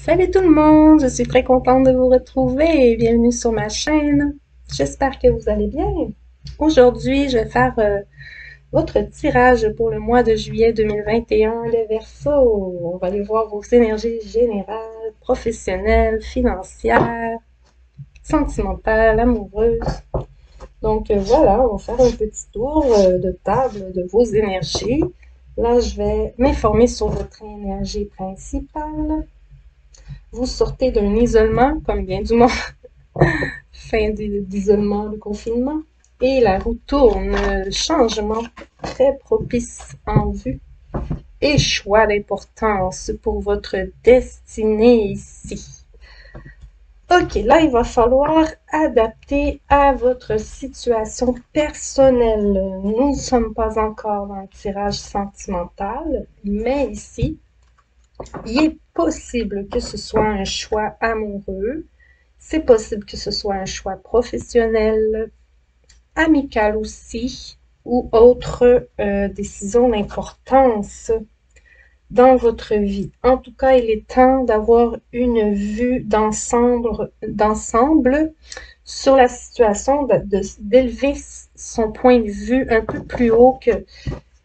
Salut tout le monde, je suis très contente de vous retrouver et bienvenue sur ma chaîne. J'espère que vous allez bien. Aujourd'hui, je vais faire votre tirage pour le mois de juillet 2021, les Verseaux. On va aller voir vos énergies générales, professionnelles, financières, sentimentales, amoureuses. Donc voilà, on va faire un petit tour de table de vos énergies. Là, je vais m'informer sur votre énergie principale. Vous sortez d'un isolement, comme bien du monde, fin d'isolement, de confinement, et la roue tourne, changement très propice en vue, et choix d'importance pour votre destinée ici. Ok, là, il va falloir adapter à votre situation personnelle. Nous ne sommes pas encore dans le tirage sentimental, mais ici, il est possible que ce soit un choix amoureux, c'est possible que ce soit un choix professionnel, amical aussi, ou autre décision d'importance dans votre vie. En tout cas, il est temps d'avoir une vue d'ensemble sur la situation, d'élever son point de vue un peu plus haut que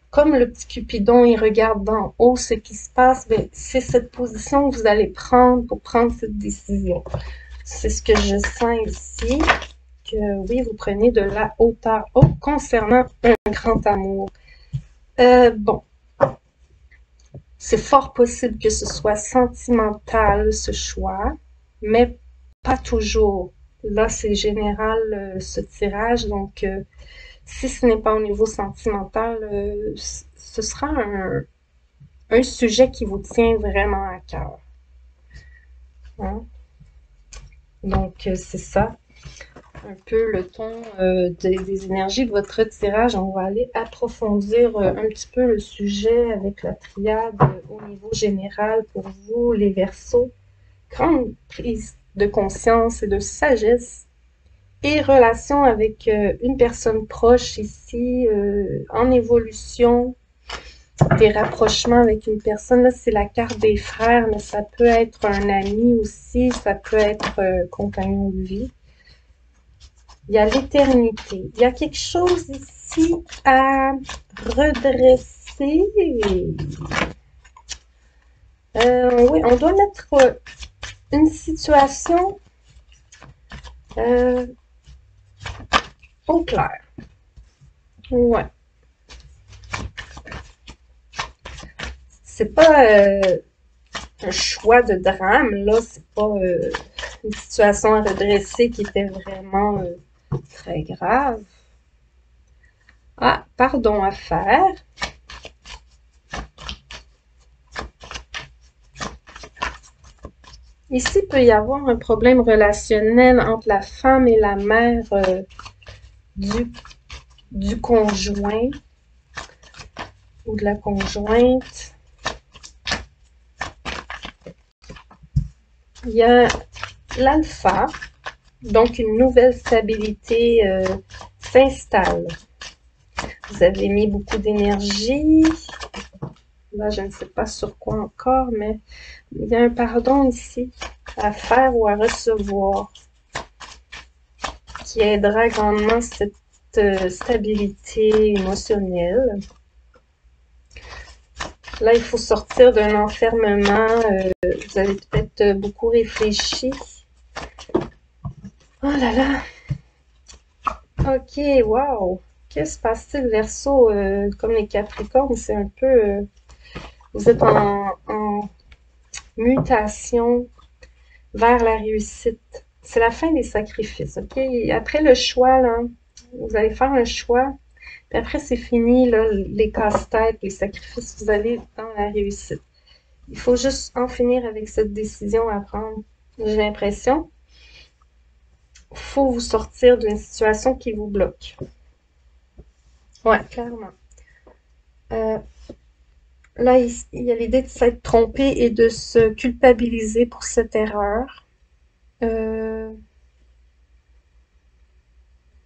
comme le petit Cupidon, il regarde d'en haut ce qui se passe, c'est cette position que vous allez prendre pour prendre cette décision. C'est ce que je sens ici, que oui, vous prenez de la hauteur concernant un grand amour. Bon, c'est fort possible que ce soit sentimental, ce choix, mais pas toujours. Là, c'est général, ce tirage, donc si ce n'est pas au niveau sentimental, ce sera un sujet qui vous tient vraiment à cœur. Hein? Donc, c'est ça, un peu le ton des énergies de votre tirage. On va aller approfondir un petit peu le sujet avec la triade au niveau général pour vous, les Verseaux. Grande prise de conscience et de sagesse et relation avec une personne proche ici, en évolution, des rapprochements avec une personne. Là, c'est la carte des frères, mais ça peut être un ami aussi, ça peut être compagnon de vie. Il y a l'éternité. Il y a quelque chose ici à redresser. Oui, on doit mettre une situation au clair. Ouais. C'est pas un choix de drame, là. C'est pas une situation à redresser qui était vraiment très grave. Ah, pardon à faire. Ici, il peut y avoir un problème relationnel entre la femme et la mère du conjoint ou de la conjointe. Il y a l'alpha, donc une nouvelle stabilité s'installe. Vous avez mis beaucoup d'énergie. Là, je ne sais pas sur quoi encore, mais il y a un pardon ici à faire ou à recevoir qui aidera grandement cette stabilité émotionnelle. Là, il faut sortir d'un enfermement. Vous avez peut-être beaucoup réfléchi. Oh là là! Ok, wow! Que se passe-t-il, Verseau? Comme les Capricornes, c'est un peu... vous êtes en mutation vers la réussite. C'est la fin des sacrifices, ok? Après le choix, là, vous allez faire un choix. Puis après, c'est fini, là, les casse-têtes, les sacrifices, vous allez dans la réussite. Il faut juste en finir avec cette décision à prendre, j'ai l'impression. Il faut vous sortir d'une situation qui vous bloque. Ouais, clairement. Là, il y a l'idée de s'être trompé et de se culpabiliser pour cette erreur.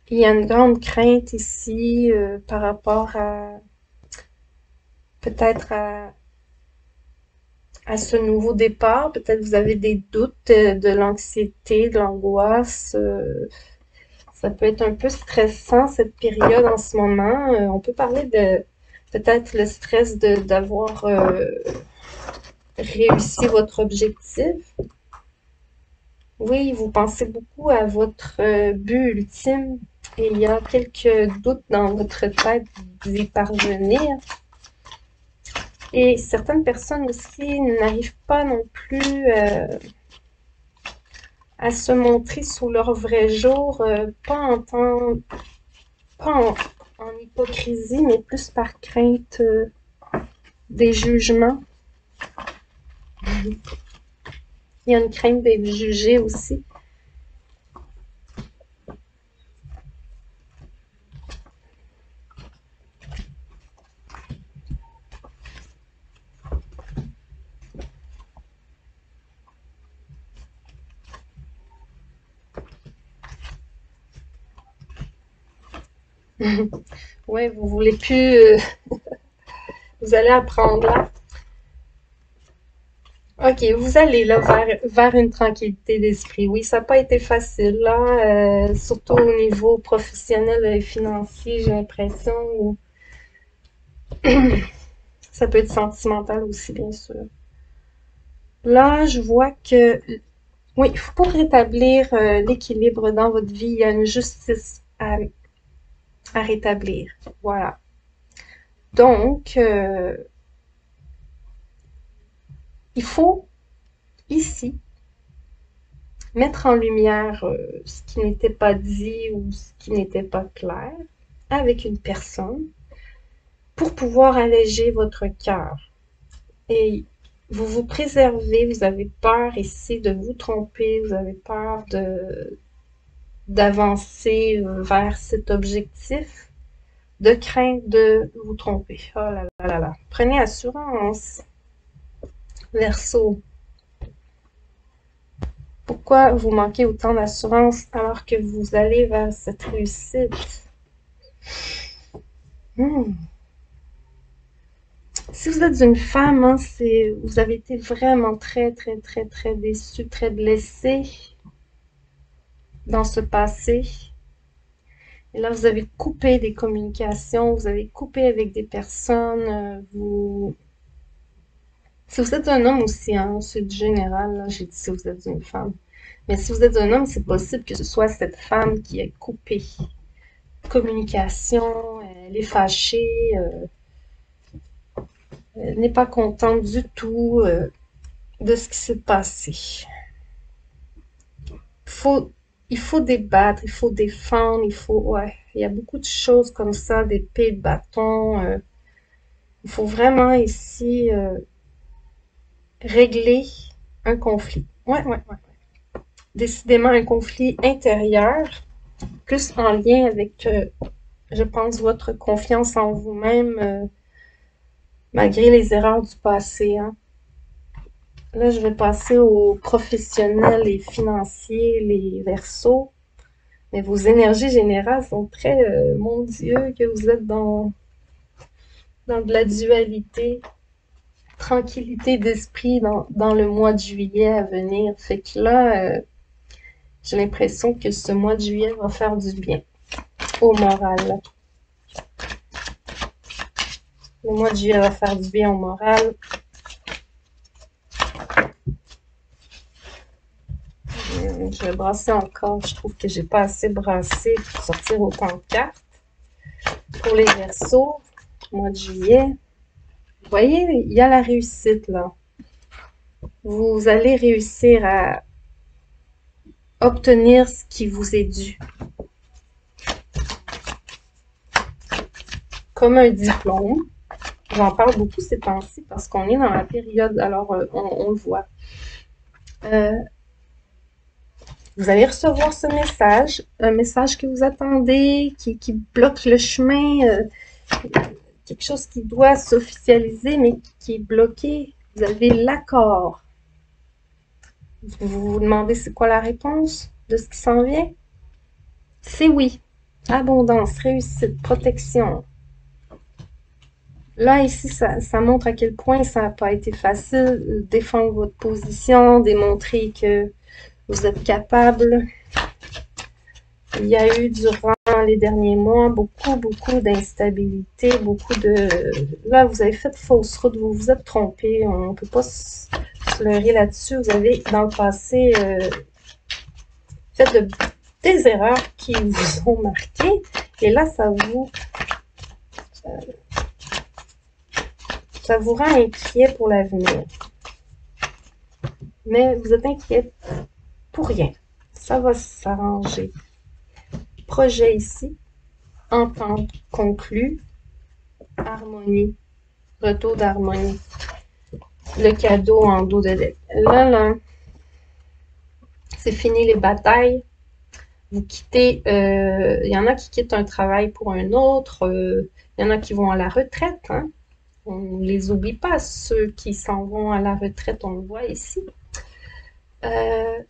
Il y a une grande crainte ici par rapport à peut-être à ce nouveau départ. Peut-être vous avez des doutes, de l'anxiété, de l'angoisse. Ça peut être un peu stressant cette période en ce moment. On peut parler de peut-être le stress d'avoir réussi votre objectif. Oui, vous pensez beaucoup à votre but ultime et il y a quelques doutes dans votre tête d'y parvenir. Et certaines personnes aussi n'arrivent pas non plus à se montrer sous leur vrai jour, pas en hypocrisie, mais plus par crainte des jugements. Il y a une crainte d'être jugé aussi. Ouais, vous voulez plus, vous allez apprendre là. Ok, vous allez là vers une tranquillité d'esprit. Oui, ça n'a pas été facile là, surtout au niveau professionnel et financier, j'ai l'impression. Ça peut être sentimental aussi, bien sûr. Là, je vois que, oui, pour rétablir l'équilibre dans votre vie, il y a une justice à rétablir. Voilà. Donc, il faut ici mettre en lumière ce qui n'était pas dit ou ce qui n'était pas clair avec une personne pour pouvoir alléger votre cœur. Et vous vous préservez, vous avez peur ici de vous tromper, vous avez peur d'avancer vers cet objectif, de crainte de vous tromper. Oh là là là là. Prenez assurance, Verseau. Pourquoi vous manquez autant d'assurance alors que vous allez vers cette réussite? Si vous êtes une femme, hein, vous avez été vraiment très, très, très, très déçue, très blessée dans ce passé. Et là, vous avez coupé des communications, vous avez coupé avec des personnes, Si vous êtes un homme aussi, hein, c'est du général, là, j'ai dit si vous êtes une femme. Mais si vous êtes un homme, c'est possible que ce soit cette femme qui ait coupé communication, elle est fâchée, elle n'est pas contente du tout de ce qui s'est passé. Faut, il faut débattre, il faut défendre, ouais, il y a beaucoup de choses comme ça, d'épée, de bâton. Il faut vraiment ici régler un conflit. Ouais, ouais, ouais. Décidément un conflit intérieur, plus en lien avec, je pense, votre confiance en vous-même, malgré les erreurs du passé. Hein. Là, je vais passer aux professionnels et financiers, les Verseaux. Mais vos énergies générales sont très, mon Dieu, que vous êtes dans de la dualité, tranquillité d'esprit dans le mois de juillet à venir. Fait que là, j'ai l'impression que ce mois de juillet va faire du bien au moral. Le mois de juillet va faire du bien au moral. Je vais brasser encore. Je trouve que j'ai pas assez brassé pour sortir autant de cartes. Pour les Verseaux, mois de juillet. Vous voyez, il y a la réussite là. Vous allez réussir à obtenir ce qui vous est dû. Comme un diplôme. J'en parle beaucoup ces temps-ci parce qu'on est dans la période, alors on le voit. Vous allez recevoir ce message, un message que vous attendez, qui bloque le chemin, quelque chose qui doit s'officialiser mais qui est bloqué. Vous avez l'accord. Vous vous demandez c'est quoi la réponse de ce qui s'en vient? C'est oui. Abondance, réussite, protection. Là, ici, ça montre à quel point ça n'a pas été facile de défendre votre position, démontrer que vous êtes capable. Il y a eu durant les derniers mois beaucoup d'instabilité, beaucoup de... Là, vous avez fait fausse route, vous vous êtes trompé, on ne peut pas se leurrer là-dessus. Vous avez, dans le passé, fait des erreurs qui vous ont marqué, et là, ça vous rend inquiet pour l'avenir. Mais vous êtes inquiet pour rien. Ça va s'arranger. Projet ici, entente conclue, harmonie, retour d'harmonie. Le cadeau en dos de deck. Là, c'est fini les batailles. Vous quittez, il y en a qui quittent un travail pour un autre, il y en a qui vont à la retraite, hein. On ne les oublie pas, ceux qui s'en vont à la retraite, on le voit ici. Il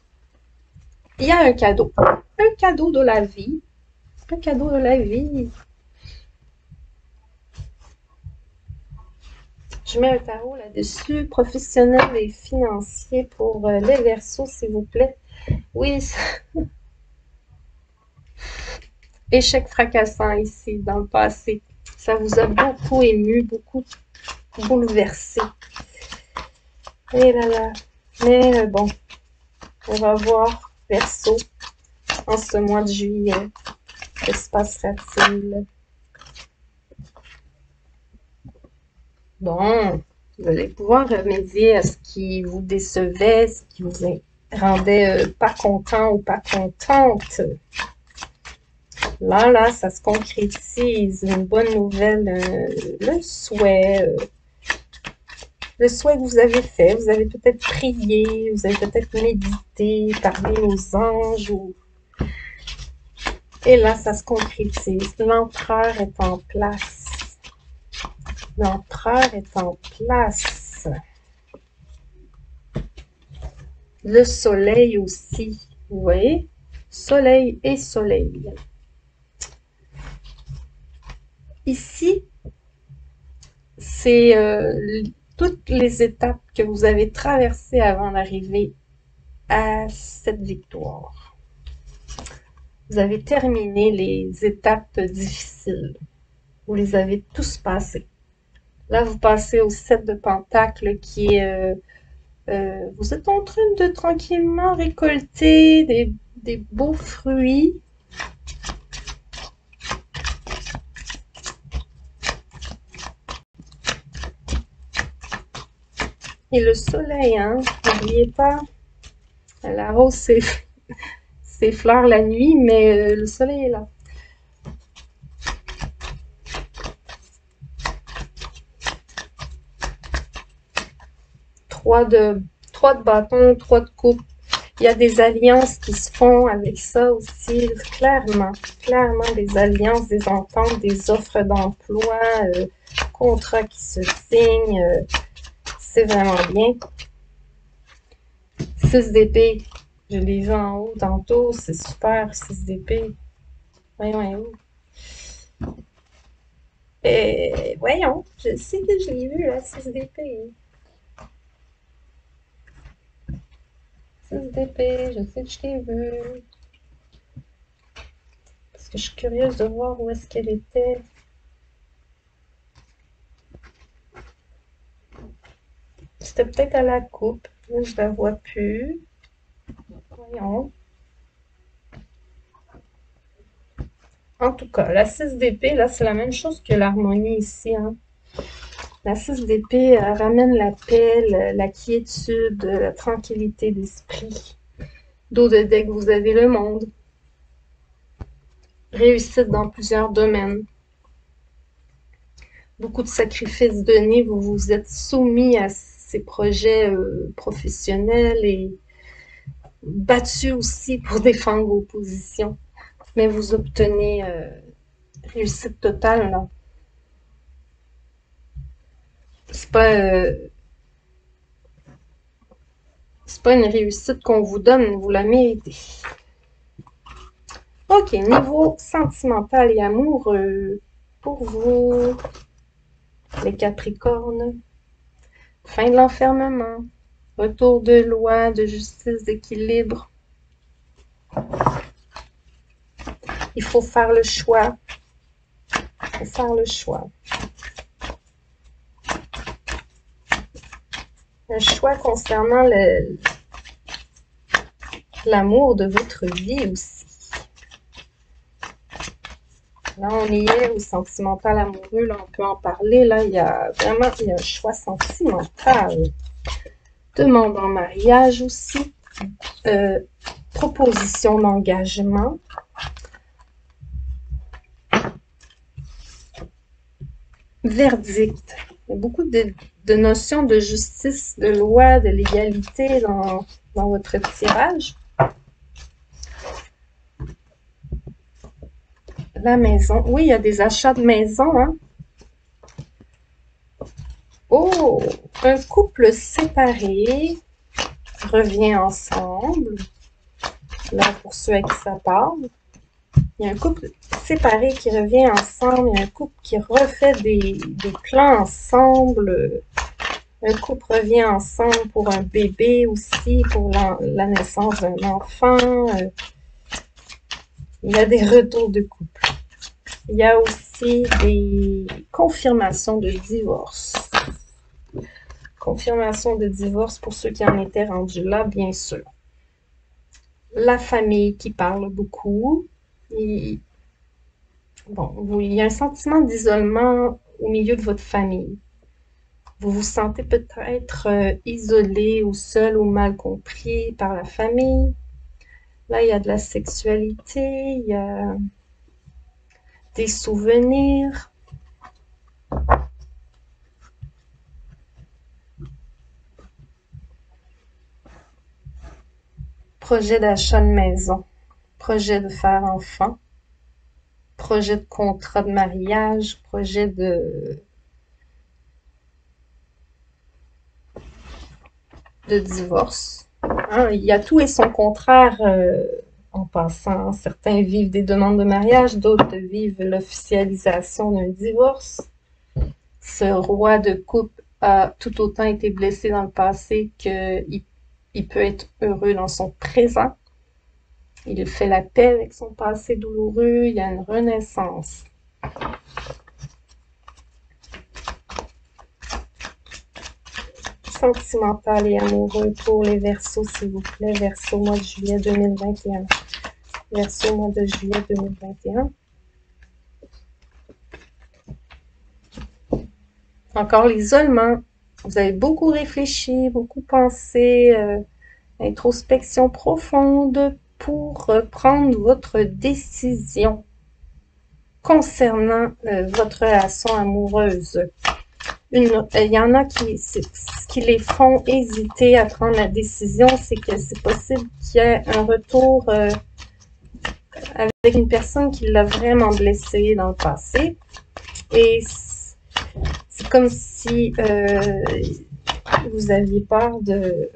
y a un cadeau de la vie, un cadeau de la vie. Je mets un tarot là-dessus, professionnel et financier pour les Verseaux, s'il vous plaît. Oui, échec fracassant ici, dans le passé. Ça vous a beaucoup ému, beaucoup bouleversé. Et là là. Mais bon, on va voir Verseau en ce mois de juillet. Que se passera-t-il? Bon, vous allez pouvoir remédier à ce qui vous décevait, ce qui vous rendait pas content ou pas contente. Là, ça se concrétise. Une bonne nouvelle, le souhait que vous avez fait. Vous avez peut-être prié, vous avez peut-être médité, parlé aux anges. Et là, ça se concrétise. L'empereur est en place. L'empereur est en place. Le soleil aussi. Vous voyez? Soleil et soleil. Ici, c'est toutes les étapes que vous avez traversées avant d'arriver à cette victoire. Vous avez terminé les étapes difficiles. Vous les avez tous passées. Là, vous passez au 7 de Pentacle qui est... vous êtes en train de tranquillement récolter des beaux fruits. Et le soleil, hein, n'oubliez pas, elle arrose ses fleurs la nuit, mais le soleil est là. Trois de bâtons, 3 de coupe. Il y a des alliances qui se font avec ça aussi, clairement des alliances, des ententes, des offres d'emploi, contrats qui se signent, c'est vraiment bien. 6 d'épée, je l'ai vu en haut tantôt, c'est super, 6 d'épée. Voyons, voyons, je sais que je l'ai vu, la 6 d'épée. 6 d'épée, je sais que je l'ai vu. Parce que je suis curieuse de voir où est-ce qu'elle était. C'était peut-être à la coupe. Là, je la vois plus. Voyons. En tout cas, la 6 d'épée, là, c'est la même chose que l'harmonie ici. Hein. La 6 d'épée ramène la paix, la quiétude, la tranquillité d'esprit. Dos de deck, vous avez le monde. Réussite dans plusieurs domaines. Beaucoup de sacrifices donnés, vous vous êtes soumis à ces projets professionnels et battus aussi pour défendre vos positions. Mais vous obtenez réussite totale, là. C'est pas une réussite qu'on vous donne, vous la méritez. Ok, niveau sentimental et amoureux, pour vous, Les Capricornes, fin de l'enfermement, retour de loi, de justice, d'équilibre. Il faut faire le choix. Il faut faire le choix. Un choix concernant l'amour de votre vie aussi. Là, on y est au sentimental amoureux, là, on peut en parler. Là, il y a vraiment un choix sentimental. Demande en mariage aussi. Proposition d'engagement. Verdict. Il y a beaucoup de notions de justice, de loi, de légalité dans votre tirage. La maison. Oui, il y a des achats de maison. Hein? Oh, un couple séparé revient ensemble. Là, pour ceux à qui ça parle. Il y a un couple séparé qui revient ensemble. Il y a un couple qui refait des plans ensemble. Un couple revient ensemble pour un bébé aussi, pour la naissance d'un enfant. Il y a des retours de couple. Il y a aussi des confirmations de divorce. Confirmation de divorce pour ceux qui en étaient rendus là, bien sûr. La famille qui parle beaucoup. Bon, il y a un sentiment d'isolement au milieu de votre famille. Vous vous sentez peut-être isolé ou seul ou mal compris par la famille. Là, il y a de la sexualité, il y a des souvenirs. Projet d'achat de maison, projet de faire enfant, projet de contrat de mariage, projet de divorce. Hein, il y a tout et son contraire en passant. Certains vivent des demandes de mariage, d'autres vivent l'officialisation d'un divorce. Ce roi de coupe a tout autant été blessé dans le passé qu'il peut être heureux dans son présent. Il fait la paix avec son passé douloureux. Il y a une renaissance. Sentimental et amoureux pour les Verseaux, s'il vous plaît. Verseau, mois de juillet 2021. Verseau, mois de juillet 2021. Encore l'isolement. Vous avez beaucoup réfléchi, beaucoup pensé, introspection profonde pour prendre votre décision concernant votre relation amoureuse. Il y en a ce qui les font hésiter à prendre la décision, c'est que c'est possible qu'il y ait un retour avec une personne qui l'a vraiment blessé dans le passé. Et c'est comme si vous aviez peur de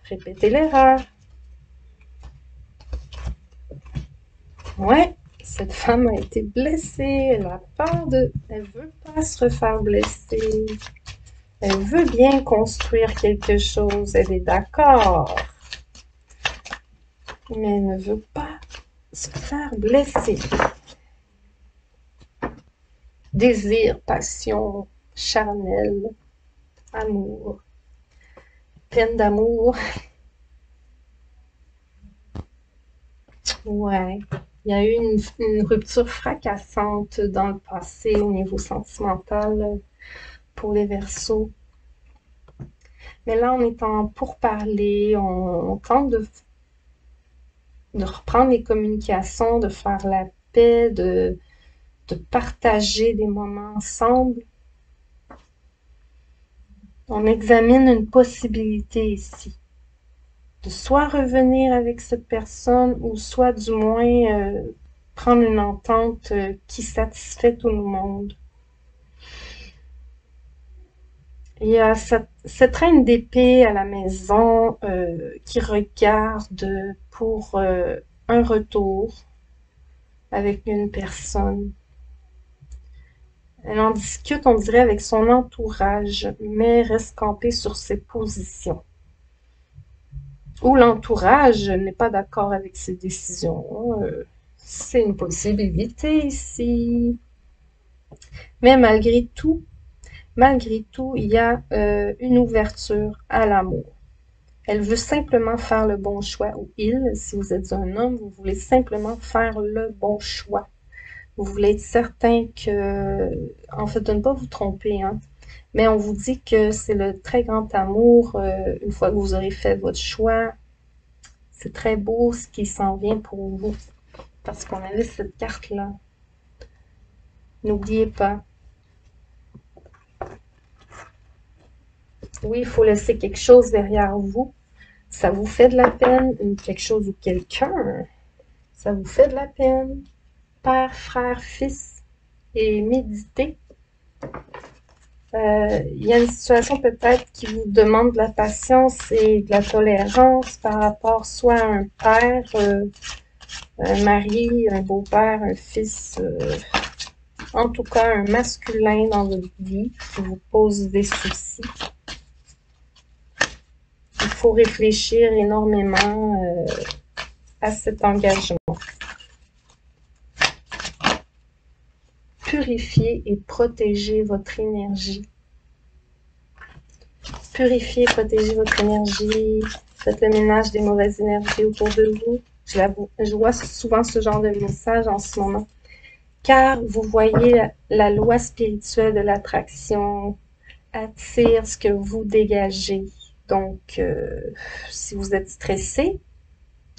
répéter l'erreur. Ouais, cette femme a été blessée, elle a peur elle veut pas se refaire blesser. Elle veut bien construire quelque chose, elle est d'accord. Mais elle ne veut pas se faire blesser. Désir, passion, charnel, amour, peine d'amour. Ouais, il y a eu une rupture fracassante dans le passé au niveau sentimental pour les Verseaux. Mais là, on est en pourparlers, on tente de reprendre les communications, de faire la paix, de partager des moments ensemble. On examine une possibilité ici. De soit revenir avec cette personne ou soit du moins prendre une entente qui satisfait tout le monde. Il y a cette reine d'épée à la maison qui regarde pour un retour avec une personne. Elle en discute, on dirait, avec son entourage, mais reste campée sur ses positions. Ou l'entourage n'est pas d'accord avec ses décisions. C'est une possibilité ici. Mais malgré tout, il y a une ouverture à l'amour. Elle veut simplement faire le bon choix, ou il, si vous êtes un homme, vous voulez simplement faire le bon choix. Vous voulez être certain que, en fait, de ne pas vous tromper, hein. Mais on vous dit que c'est le très grand amour, une fois que vous aurez fait votre choix. C'est très beau ce qui s'en vient pour vous, parce qu'on avait cette carte-là. N'oubliez pas. Oui, il faut laisser quelque chose derrière vous. Ça vous fait de la peine, quelque chose ou quelqu'un, ça vous fait de la peine. Père, frère, fils, et méditez. Il y a une situation peut-être qui vous demande de la patience et de la tolérance par rapport soit à un père, un mari, un beau-père, un fils, en tout cas un masculin dans votre vie qui vous pose des soucis. Il faut réfléchir énormément à cet engagement. Purifiez et protégez votre énergie. Purifiez et protégez votre énergie. Faites le ménage des mauvaises énergies autour de vous. Je vois souvent ce genre de message en ce moment. Car vous voyez la loi spirituelle de l'attraction attire ce que vous dégagez. Donc, si vous êtes stressé,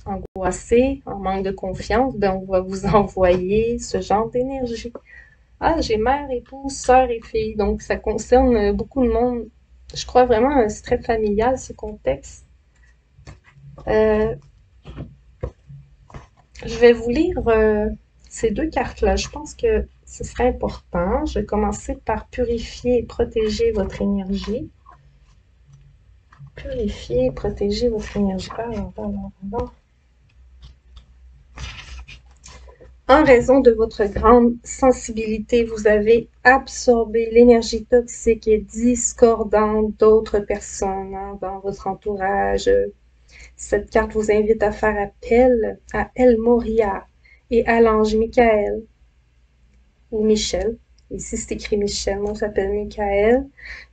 angoissé, en manque de confiance, ben on va vous envoyer ce genre d'énergie. Ah, j'ai mère, épouse, sœur et fille. Donc, ça concerne beaucoup de monde. Je crois vraiment c'est très familial, ce contexte. Je vais vous lire ces deux cartes-là. Je pense que ce serait important. Je vais commencer par purifier et protéger votre énergie. Purifier et protéger votre énergie. Alors. En raison de votre grande sensibilité, vous avez absorbé l'énergie toxique et discordante d'autres personnes dans votre entourage. Cette carte vous invite à faire appel à El Moria et à l'ange Michael, ou Michel. Ici, c'est écrit Michel, moi j'appelle Michael,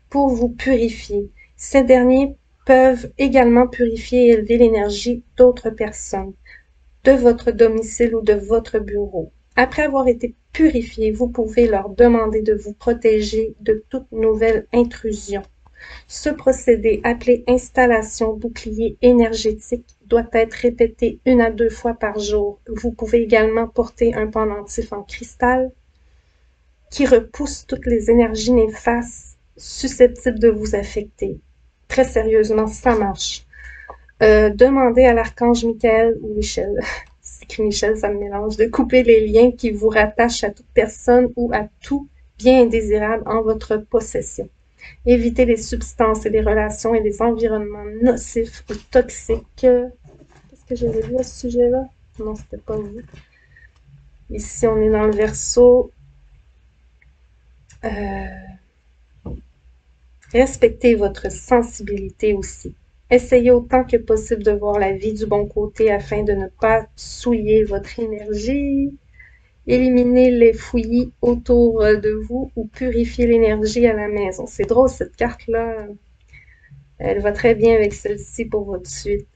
pour vous purifier. Ces derniers peuvent également purifier et élever l'énergie d'autres personnes, de votre domicile ou de votre bureau. Après avoir été purifié, vous pouvez leur demander de vous protéger de toute nouvelle intrusion. Ce procédé, appelé installation bouclier énergétique, doit être répété 1 à 2 fois par jour. Vous pouvez également porter un pendentif en cristal qui repousse toutes les énergies néfastes susceptibles de vous affecter. Très sérieusement, ça marche. Demandez à l'archange Michael ou Michel, c'est écrit Michel, ça me mélange, de couper les liens qui vous rattachent à toute personne ou à tout bien indésirable en votre possession. Évitez les substances et les relations et les environnements nocifs ou toxiques. Qu'est-ce que j'avais vu à ce sujet-là? Non, c'était pas vous. Ici, on est dans le verso. Respectez votre sensibilité aussi. Essayez autant que possible de voir la vie du bon côté afin de ne pas souiller votre énergie. Éliminez les fouillis autour de vous ou purifiez l'énergie à la maison. C'est drôle, cette carte-là, elle va très bien avec celle-ci pour votre suite.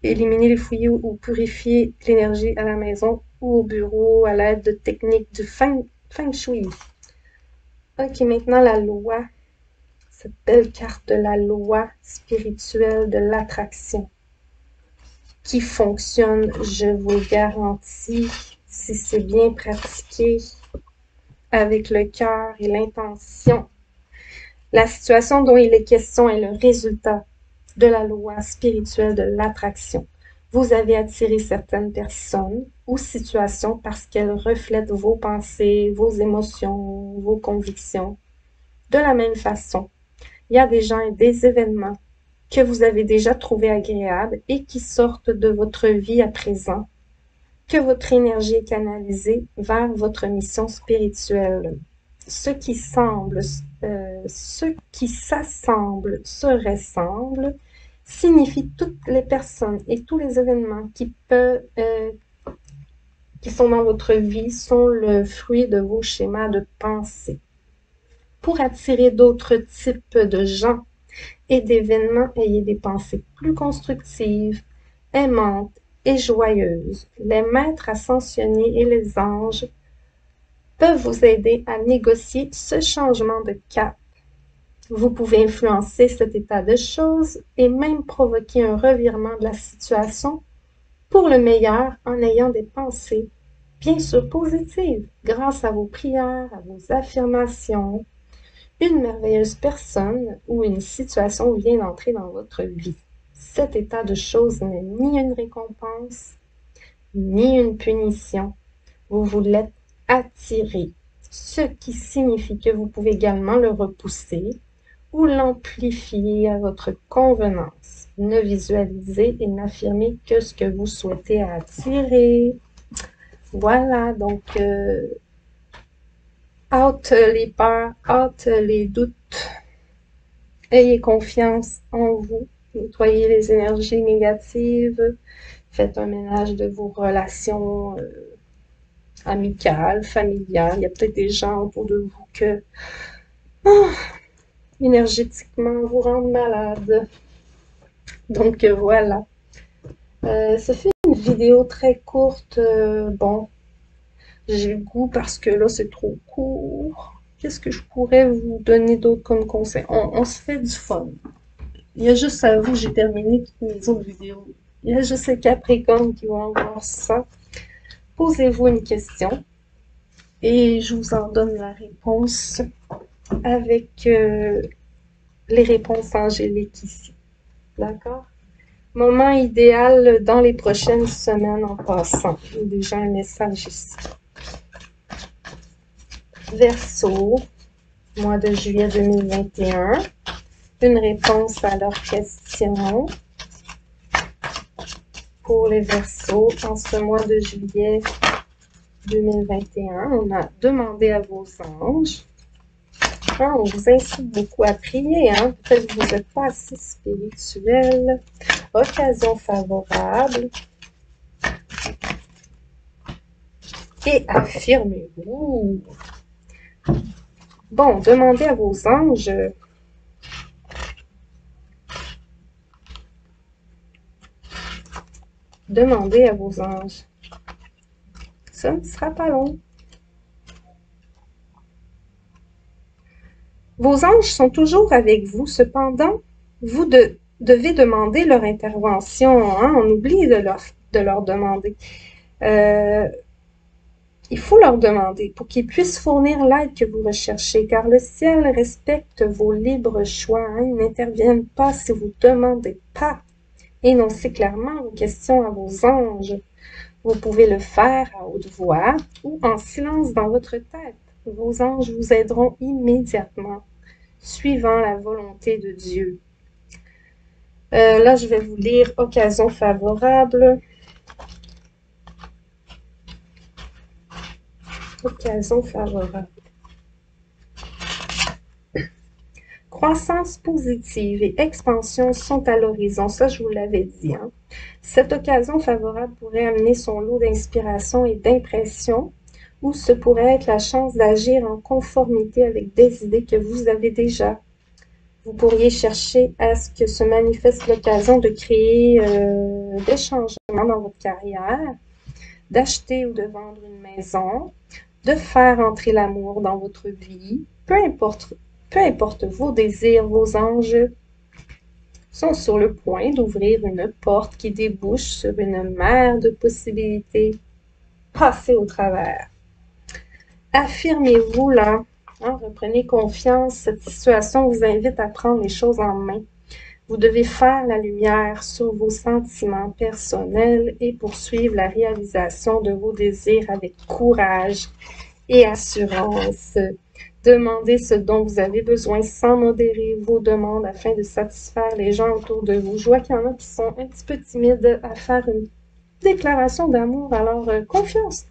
Éliminez les fouillis ou purifier l'énergie à la maison ou au bureau à l'aide de techniques du feng shui. Ok, maintenant la loi. Cette belle carte de la loi spirituelle de l'attraction qui fonctionne, je vous le garantis, si c'est bien pratiqué avec le cœur et l'intention. La situation dont il est question est le résultat de la loi spirituelle de l'attraction. Vous avez attiré certaines personnes ou situations parce qu'elles reflètent vos pensées, vos émotions, vos convictions. De la même façon, il y a des gens et des événements que vous avez déjà trouvés agréables et qui sortent de votre vie à présent, que votre énergie est canalisée vers votre mission spirituelle. ce qui s'assemble se ressemble, signifie toutes les personnes et tous les événements qui sont dans votre vie sont le fruit de vos schémas de pensée. Pour attirer d'autres types de gens et d'événements, ayez des pensées plus constructives, aimantes et joyeuses. Les maîtres ascensionnés et les anges peuvent vous aider à négocier ce changement de cap. Vous pouvez influencer cet état de choses et même provoquer un revirement de la situation pour le meilleur en ayant des pensées, bien sûr positives, grâce à vos prières, à vos affirmations. Une merveilleuse personne ou une situation vient d'entrer dans votre vie. Cet état de choses n'est ni une récompense, ni une punition. Vous l'êtes attiré, ce qui signifie que vous pouvez également le repousser ou l'amplifier à votre convenance. Ne visualisez et n'affirmez que ce que vous souhaitez attirer. Voilà, donc out les peurs, out les doutes. Ayez confiance en vous. Nettoyez les énergies négatives. Faites un ménage de vos relations amicales, familiales. Il y a peut-être des gens autour de vous que énergétiquement vous rendent malade. Donc voilà. Ça fait une vidéo très courte. Bon, j'ai le goût parce que là c'est trop court. Qu'est-ce que je pourrais vous donner d'autre comme conseil? On se fait du fun. Il y a juste à vous, j'ai terminé toutes mes autres vidéos. Il y a juste les Capricornes qui vont voir ça. Posez-vous une question et je vous en donne la réponse avec les réponses angéliques ici. D'accord? Moment idéal dans les prochaines semaines en passant. J'ai déjà un message ici. Verseau, mois de juillet 2021. Une réponse à leurs questions. Pour les Verseaux, en ce mois de juillet 2021, on a demandé à vos anges. On vous incite beaucoup à prier, hein? Peut-être que vous n'êtes pas assez spirituel. Occasion favorable. Et affirmez-vous. Bon, demandez à vos anges. Demandez à vos anges. Ça ne sera pas long. Vos anges sont toujours avec vous, cependant, vous devez demander leur intervention. Hein? On oublie de leur demander. Il faut leur demander pour qu'ils puissent fournir l'aide que vous recherchez, car le ciel respecte vos libres choix. Hein? Ils n'interviennent pas si vous ne demandez pas. Énoncez clairement vos questions à vos anges. Vous pouvez le faire à haute voix ou en silence dans votre tête. Vos anges vous aideront immédiatement, suivant la volonté de Dieu. Là, je vais vous lire Occasion favorable. Occasion favorable. Croissance positive et expansion sont à l'horizon. Ça, je vous l'avais dit. Hein? Cette occasion favorable pourrait amener son lot d'inspiration et d'impression, ou ce pourrait être la chance d'agir en conformité avec des idées que vous avez déjà. Vous pourriez chercher à ce que se manifeste l'occasion de créer des changements dans votre carrière, d'acheter ou de vendre une maison, de faire entrer l'amour dans votre vie. Peu importe vos désirs, vos anges sont sur le point d'ouvrir une porte qui débouche sur une mer de possibilités. Passez au travers. Affirmez-vous là. Hein, reprenez confiance. Cette situation vous invite à prendre les choses en main. Vous devez faire la lumière sur vos sentiments personnels et poursuivre la réalisation de vos désirs avec courage et assurance. Demandez ce dont vous avez besoin sans modérer vos demandes afin de satisfaire les gens autour de vous. Je vois qu'il y en a qui sont un petit peu timides à faire déclaration d'amour. Alors, confiance.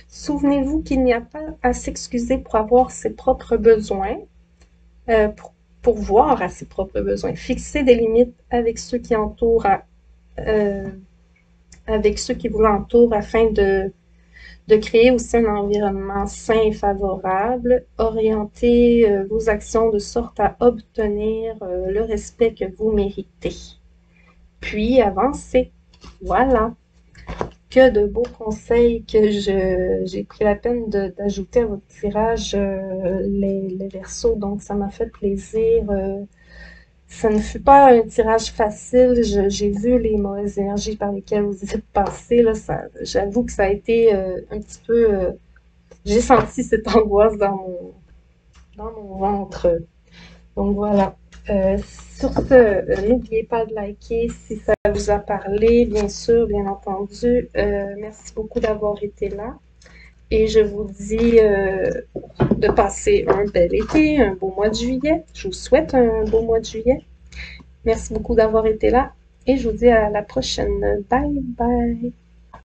Souvenez-vous qu'il n'y a pas à s'excuser pour avoir ses propres besoins, pour voir à ses propres besoins. Fixer des limites avec ceux qui entourent, euh, avec ceux qui vous entourent afin de créer aussi un environnement sain et favorable. Orienter vos actions de sorte à obtenir le respect que vous méritez. Puis avancez. Voilà. Que de beaux conseils que j'ai pris la peine d'ajouter à votre tirage, les Verseaux. Donc, ça m'a fait plaisir. Ça ne fut pas un tirage facile. J'ai vu les mauvaises énergies par lesquelles vous êtes passés. Là, j'avoue que ça a été un petit peu... j'ai senti cette angoisse dans mon ventre. Donc voilà. Euh, sur ce, n'oubliez pas de liker si ça vous a parlé, bien sûr, bien entendu. Merci beaucoup d'avoir été là. Et je vous dis de passer un bel été, un beau mois de juillet. Je vous souhaite un beau mois de juillet. Merci beaucoup d'avoir été là et je vous dis à la prochaine. Bye bye.